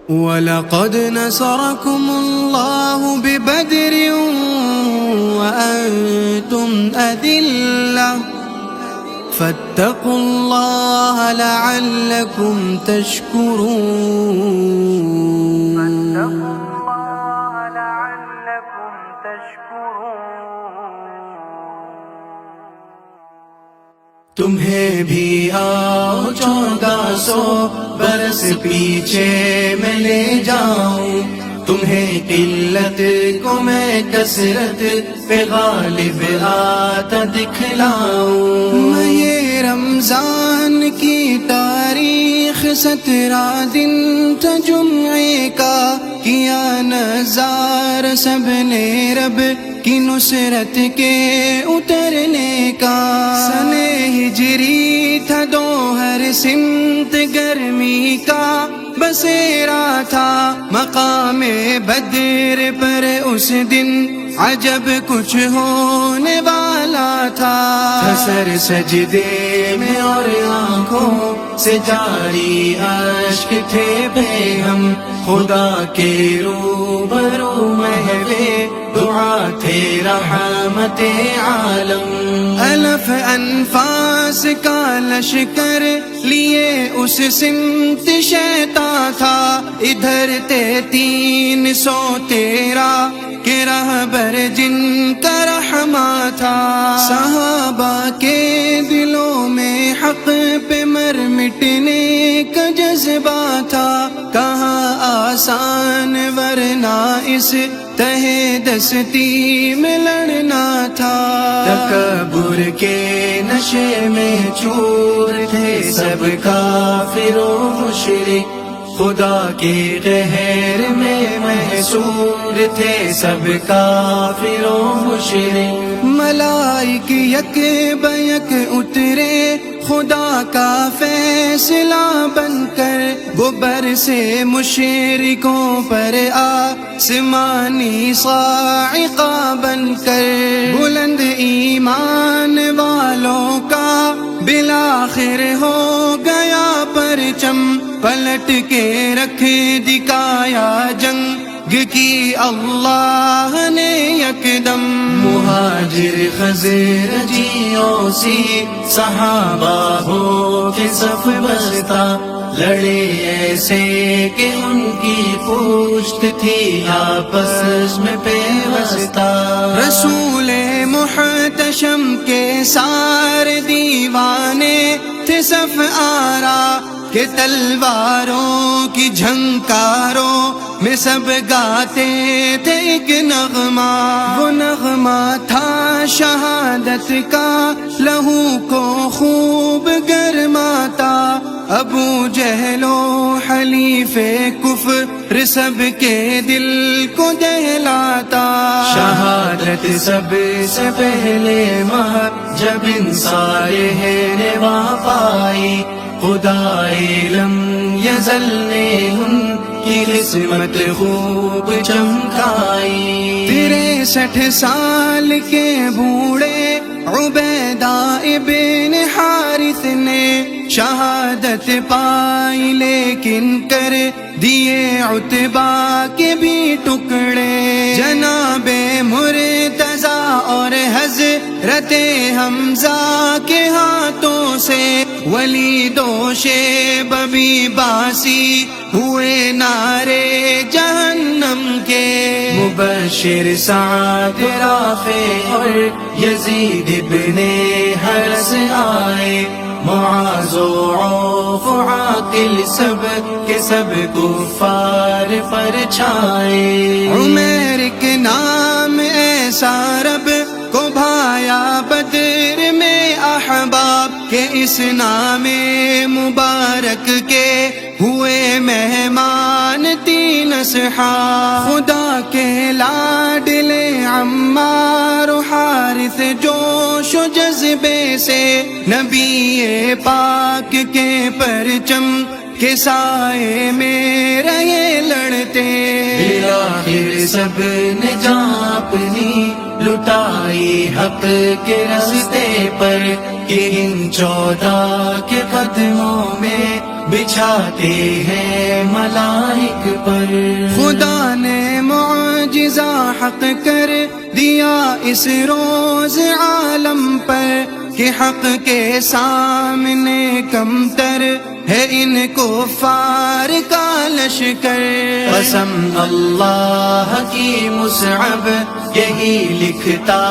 وَلَقَدْ نَصَرَكُمُ اللَّهُ بِبَدْرٍ وَأَنْتُمْ أَذِلَّةٌ فَاتَّقُوا اللَّهَ لَعَلَّكُمْ تَشْكُرُونَ. تمہیں بھی آؤ 1400 برس پیچھے میں لے جاؤں، تمہیں قلت کو میں کثرت پہ غالب آتا دکھلاؤں. میں یہ رمضان کی تاریخ 17 دن تھا جمعے کا، کیا نظارہ سب نے رب کی نصرت کے اترنے کا. سنے ہجری تھا دو ہر سمت گرمی کا بسیرا تھا، مقام بدر پر اس دن عجب کچھ ہونے والا تھا. سر سجدے میں اور آنکھوں سے جاری اشک تھے بے ہم، خدا کے روبرو محوے دعا تھے رحمت عالم. الف انفاس کا لشکر لیے اس سمت شیطان تھا، ادھر تھے 313 کہ رہبر جن کا رحمہ تھا. صحابہ کے دلوں میں حق پہ مر مٹنے کا جذبہ تھا، کہاں آسان ورنہ اس تہے دستی میں لڑنا تھا. تکبر کے نشے میں چور تھے سب کافر و مشرک، خدا کے قہر میں محصور تھے سب کافر و مشرک. ملائک یک بیک اترے خدا کا فیصلہ بن کر، گبر سے مشرکوں پر آسمانی صاعقہ بن کر. بلند ایمان والوں کا بالآخر ہو گیا پرچم، پلٹ کے رکھ دکھایا جنگ کی اللہ نے یکدم. مہاجر خزرجی اوسی صحابہ ہو کے صف بستا، لڑے ایسے کہ ان کی پشت تھی آپس میں پیوستہ. رسول محتشم کے سارے دیوانے تھے صف آرا، کہ تلواروں کی جھنکاروں میں سب گاتے تھے ایک نغمہ. وہ نغمہ تھا شہادت کا، لہو کو خوب گرماتا، ابو جہل و حلیف کفر سب کے دل کو دہلاتا. شہادت سب سے پہلے ماہ جب انسائے نے وہاں پائی، خدائے لم یزل نے ان کی قسمت خوب چمکائی. 63 سال کے بوڑھے عبیدہ ابن حارث نے شہادت پائی، لیکن کر دیے عتبہ کے بھی ٹکڑے. جناب مرتضی اور حضرت حمزہ کے ہاتھوں سے ولید و شیبہ بھی باسی ہوئے نعرے جہنم کے. مبشر سعد رافع اور یزید ابن حرس آئے، معاذ و عوف عاقل سب کے سب کفار پر چھائے. عمیر کے نام ایسا رب کو بھایا بدر میں احباب، کہ اس نام مبارک کے ہوئے مہمان 3 اصحاب. خدا کے لاڈلے عمار و حارث جوش و جذبے سے نبی پاک کے پرچم کے سائے میں رہے لڑتے. بالآخر سب نے جان اپنی لٹائی حق کے راستے پر، کہ ان 14 کے قدموں میں بچھاتے ہیں ملائک پر. خدا نے معجزہ حق کر دیا اس روز عالم پر کہ حق کے سامنے کمتر ہے ان کفار کا لشکر. قسم اللہ کی مصعب یہی لکھتا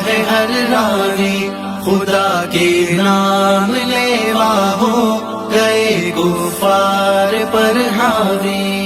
ہے ہر راوی، خدا کے نام لیوا ہو گئے کفار پر حاوی.